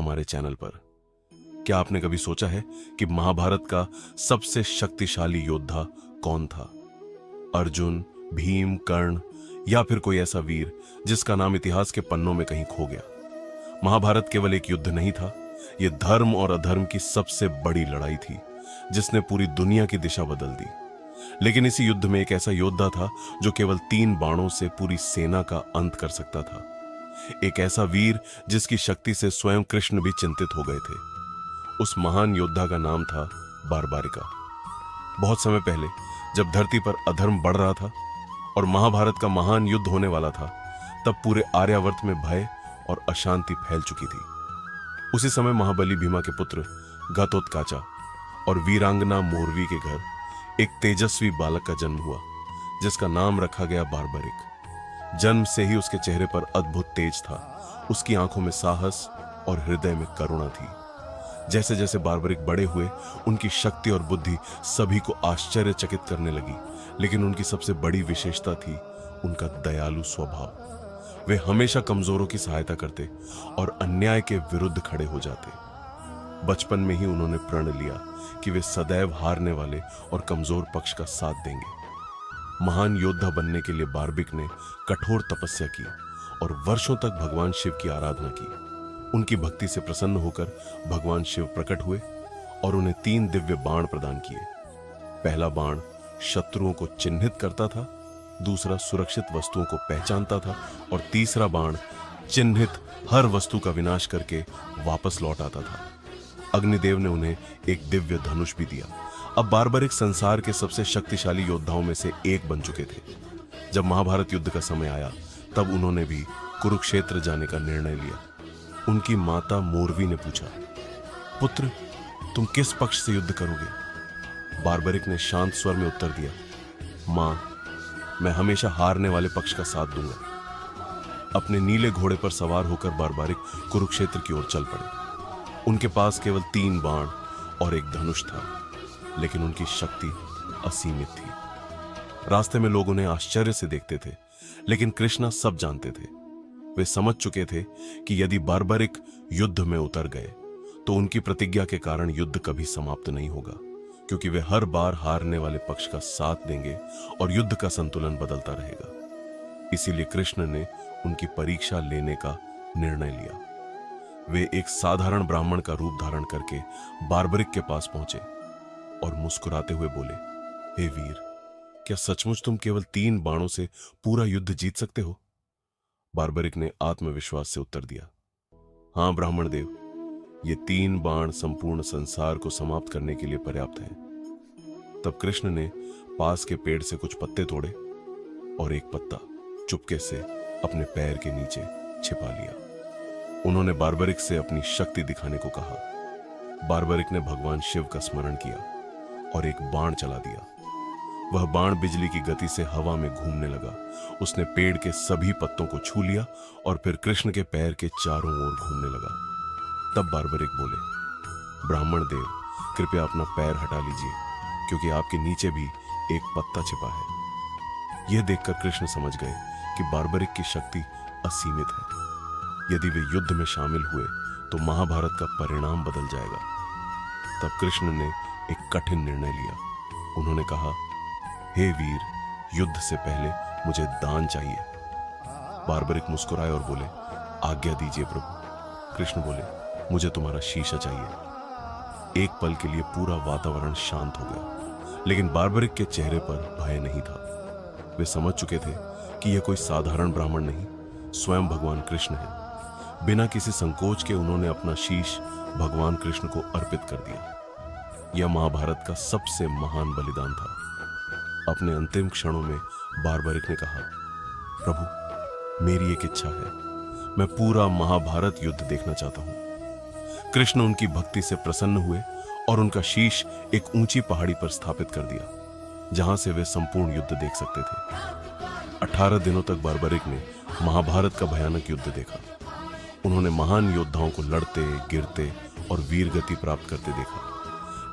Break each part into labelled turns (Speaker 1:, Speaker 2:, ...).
Speaker 1: हमारे चैनल पर। क्या आपने कभी सोचा है कि महाभारत का सबसे शक्तिशाली योद्धा कौन था? अर्जुन, भीम, कर्ण या फिर कोई ऐसा वीर जिसका नाम इतिहास के पन्नों में कहीं खो गया? महाभारत केवल एक युद्ध नहीं था, यह धर्म और अधर्म की सबसे बड़ी लड़ाई थी जिसने पूरी दुनिया की दिशा बदल दी। लेकिन इसी युद्ध में एक ऐसा योद्धा था जो केवल 3 बाणों से पूरी सेना का अंत कर सकता था। एक ऐसा वीर जिसकी शक्ति से स्वयं कृष्ण भी चिंतित हो गए थे। उस महान योद्धा का नाम था बारबारिका। बहुत समय पहले जब धरती पर अधर्म बढ़ रहा था और महाभारत का महान युद्ध होने वाला था, तब पूरे आर्यावर्त में भय और अशांति फैल चुकी थी। उसी समय महाबली भीमा के पुत्र घटोत्कच और वीरांगना मोरवी के घर एक तेजस्वी बालक का जन्म हुआ जिसका नाम रखा गया बारबरिक। जन्म से ही उसके चेहरे पर अद्भुत तेज था, उसकी आंखों में साहस और हृदय में करुणा थी। जैसे जैसे बारबरिक बड़े हुए, उनकी शक्ति और बुद्धि सभी को आश्चर्यचकित करने लगी, लेकिन उनकी सबसे बड़ी विशेषता थी उनका दयालु स्वभाव। वे हमेशा कमजोरों की सहायता करते और अन्याय के विरुद्ध खड़े हो जाते। बचपन में ही उन्होंने प्रण लिया कि वे सदैव हारने वाले और कमजोर पक्ष का साथ देंगे। महान योद्धा बनने के लिए बारबरिक ने कठोर तपस्या की और वर्षों तक भगवान शिव की आराधना की। उनकी भक्ति से प्रसन्न होकर भगवान शिव प्रकट हुए और उन्हें 3 दिव्य बाण प्रदान किए। पहला बाण शत्रुओं को चिन्हित करता था, दूसरा सुरक्षित वस्तुओं को पहचानता था और तीसरा बाण चिन्हित हर वस्तु का विनाश करके वापस लौट आता था। अग्निदेव ने उन्हें एक दिव्य धनुष भी दिया। अब बारबरिक संसार के सबसे शक्तिशाली योद्धाओं में से एक बन चुके थे। जब महाभारत युद्ध का समय आया, तब उन्होंने भी कुरुक्षेत्र जाने का निर्णय लिया। उनकी माता मोरवी ने पूछा, पुत्र, तुम किस पक्ष से युद्ध करोगे? बारबरिक ने शांत स्वर में उत्तर दिया, मां, मैं हमेशा हारने वाले पक्ष का साथ दूंगा। अपने नीले घोड़े पर सवार होकर बारबरिक कुरुक्षेत्र की ओर चल पड़े। उनके पास केवल 3 बाण और एक धनुष था, लेकिन उनकी शक्ति असीमित थी। रास्ते में लोग उन्हें आश्चर्य से देखते थे, लेकिन कृष्णा सब जानते थे। वे समझ चुके थे कि यदि बारबरिक युद्ध में उतर गए तो उनकी प्रतिज्ञा के कारण युद्ध कभी समाप्त नहीं होगा, क्योंकि वे हर बार हारने वाले पक्ष का साथ देंगे और युद्ध का संतुलन बदलता रहेगा। इसीलिए कृष्ण ने उनकी परीक्षा लेने का निर्णय लिया। वे एक साधारण ब्राह्मण का रूप धारण करके बारबरिक के पास पहुंचे और मुस्कुराते हुए बोले, हे वीर, क्या सचमुच तुम केवल 3 बाणों से पूरा युद्ध जीत सकते हो? बारबरिक ने आत्मविश्वास से उत्तर दिया, हां ब्राह्मण देव, ये 3 बाण संपूर्ण संसार को समाप्त करने के लिए पर्याप्त हैं। तब कृष्ण ने पास के पेड़ से कुछ पत्ते तोड़े और एक पत्ता चुपके से अपने पैर के नीचे छिपा लिया। उन्होंने बारबरिक से अपनी शक्ति दिखाने को कहा। बारबरिक ने भगवान शिव का स्मरण किया और एक बाण चला दिया। वह बाण बिजली की गति से हवा में घूमने लगा। उसने पेड़ के सभी पत्तों को छू लिया और फिर कृष्ण के पैर के चारों ओर घूमने लगा। तब बारबरिक बोले, ब्राह्मण देव, कृपया अपना पैर हटा लीजिए, क्योंकि आपके नीचे भी एक पत्ता छिपा है। यह देखकर कृष्ण समझ गए कि बारबरिक की शक्ति असीमित है। यदि वे युद्ध में शामिल हुए तो महाभारत का परिणाम बदल जाएगा। तब कृष्ण ने एक कठिन निर्णय लिया। उन्होंने कहा, हे वीर, युद्ध से पहले मुझे दान चाहिए। बारबरिक मुस्कुराए और बोले, आज्ञा दीजिए प्रभु। कृष्ण बोले, मुझे तुम्हारा शीशा चाहिए। एक पल के लिए पूरा वातावरण शांत हो गया, लेकिन बारबरिक के चेहरे पर भय नहीं था। वे समझ चुके थे कि यह कोई साधारण ब्राह्मण नहीं, स्वयं भगवान कृष्ण है। बिना किसी संकोच के उन्होंने अपना शीश भगवान कृष्ण को अर्पित कर दिया। यह महाभारत का सबसे महान बलिदान था। अपने अंतिम क्षणों में बारबरिक ने कहा, प्रभु, मेरी एक इच्छा है, मैं पूरा महाभारत युद्ध देखना चाहता हूं। कृष्ण उनकी भक्ति से प्रसन्न हुए और उनका शीश एक ऊंची पहाड़ी पर स्थापित कर दिया, जहां से वे संपूर्ण युद्ध देख सकते थे। 18 दिनों तक बारबरिक ने महाभारत का भयानक युद्ध देखा। उन्होंने महान योद्धाओं को लड़ते, गिरते और वीर गति प्राप्त करते देखा,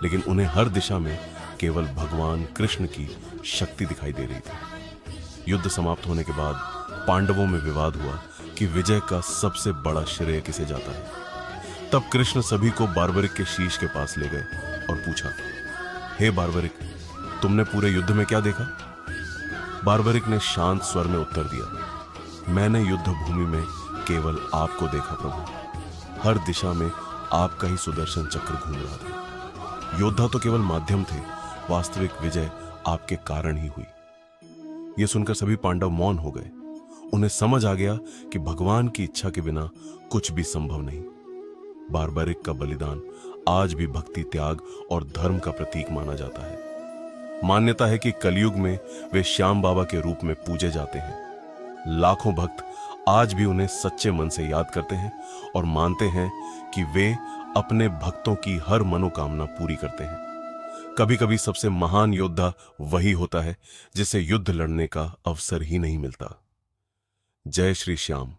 Speaker 1: लेकिन उन्हें हर दिशा में केवल भगवान कृष्ण की शक्ति दिखाई दे रही थी। युद्ध समाप्त होने के बाद पांडवों में विवाद हुआ कि विजय का सबसे बड़ा श्रेय किसे जाता है। तब कृष्ण सभी को बार्बरिक के शीश के पास ले गए और पूछा, हे बार्बरिक, तुमने पूरे युद्ध में क्या देखा? बार्बरिक ने शांत स्वर में उत्तर दिया, मैंने युद्ध भूमि में केवल आपको देखा प्रभु। हर दिशा में आपका ही सुदर्शन चक्र घूम रहा था। योद्धा तो केवल माध्यम थे, वास्तविक विजय आपके कारण ही हुई। यह सुनकर सभी पांडव मौन हो गए। उन्हें समझ आ गया कि भगवान की इच्छा के बिना कुछ भी संभव नहीं। बार्बरिक का बलिदान आज भी भक्ति, त्याग और धर्म का प्रतीक माना जाता है। मान्यता है कि कलयुग में वे श्याम बाबा के रूप में पूजे जाते हैं। लाखों भक्त आज भी उन्हें सच्चे मन से याद करते हैं और मानते हैं कि वे अपने भक्तों की हर मनोकामना पूरी करते हैं। कभी कभी सबसे महान योद्धा वही होता है जिसे युद्ध लड़ने का अवसर ही नहीं मिलता। जय श्री श्याम।